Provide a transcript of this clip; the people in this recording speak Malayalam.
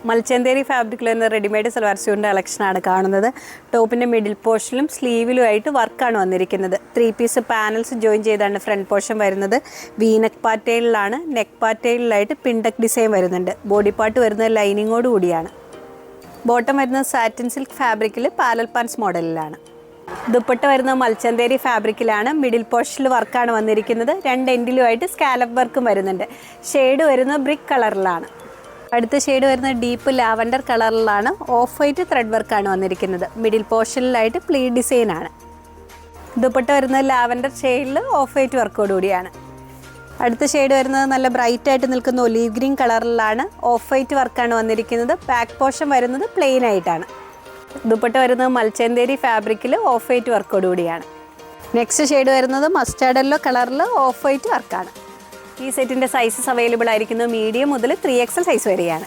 മൽച്ചന്തേരി ഫാബ്രിക്കിൽ വരുന്ന റെഡിമെയ്ഡ് സൽവാർ സ്യൂട്ടിൻ്റെ കളക്ഷനാണ് കാണുന്നത്. ടോപ്പിൻ്റെ മിഡിൽ പോർഷനിലും സ്ലീവിലുമായിട്ട് വർക്കാണ് വന്നിരിക്കുന്നത്. 3 പീസ് പാനൽസ് ജോയിൻ ചെയ്താണ് ഫ്രണ്ട് പോർഷൻ വരുന്നത്. വീനെക്ക് പാറ്റേണിലാണ്. നെക്ക് പാറ്റേണിലായിട്ട് പിൻഡക്ക് ഡിസൈൻ വരുന്നുണ്ട്. ബോഡി പാർട്ട് വരുന്നത് ലൈനിങ്ങോട് കൂടിയാണ്. ബോട്ടം വരുന്നത് സാറ്റിൻ സിൽക്ക് ഫാബ്രിക്കിൽ പാരൽ പാൻസ് മോഡലിലാണ്. ദുപ്പട്ട വരുന്നത് മൽച്ചന്തേരി ഫാബ്രിക്കിലാണ്. മിഡിൽ പോർഷനിൽ വർക്കാണ് വന്നിരിക്കുന്നത്. 2 എൻഡിലുമായിട്ട് സ്കാലപ്പ് വർക്കും വരുന്നുണ്ട്. ഷെയ്ഡ് വരുന്നത് ബ്രിക്ക് കളറിലാണ്. അടുത്ത ഷെയ്ഡ് വരുന്നത് ഡീപ്പ് ലാവൻഡർ കളറിലാണ്. ഓഫ് വൈറ്റ് ത്രെഡ് വർക്കാണ് വന്നിരിക്കുന്നത്. മിഡിൽ പോർഷനിലായിട്ട് പ്ലീറ്റ് ഡിസൈനാണ്. ദുപ്പട്ട വരുന്നത് ലാവൻഡർ ഷെയ്ഡിൽ ഓഫ് വൈറ്റ് വർക്കോടുകൂടിയാണ്. അടുത്ത ഷെയ്ഡ് വരുന്നത് നല്ല ബ്രൈറ്റ് ആയിട്ട് നിൽക്കുന്ന ഒലീവ് ഗ്രീൻ കളറിലാണ്. ഓഫ് വൈറ്റ് വർക്കാണ് വന്നിരിക്കുന്നത്. ബാക്ക് പോർഷൻ വരുന്നത് പ്ലെയിൻ ആയിട്ടാണ്. ദുപ്പട്ട വരുന്നത് മൽച്ചന്തേരി ഫാബ്രിക്കിൽ ഓഫ് വൈറ്റ് വർക്കോടുകൂടിയാണ്. നെക്സ്റ്റ് ഷെയ്ഡ് വരുന്നത് മസ്റ്റാർഡ് യെല്ലോ കളറിൽ ഓഫ് വൈറ്റ് വർക്കാണ്. ഈ സെറ്റിൻ്റെ സൈസസ് അവൈലബിൾ ആയിരിക്കുന്നത് മീഡിയം മുതൽ 3XL സൈസ് വരെയാണ്.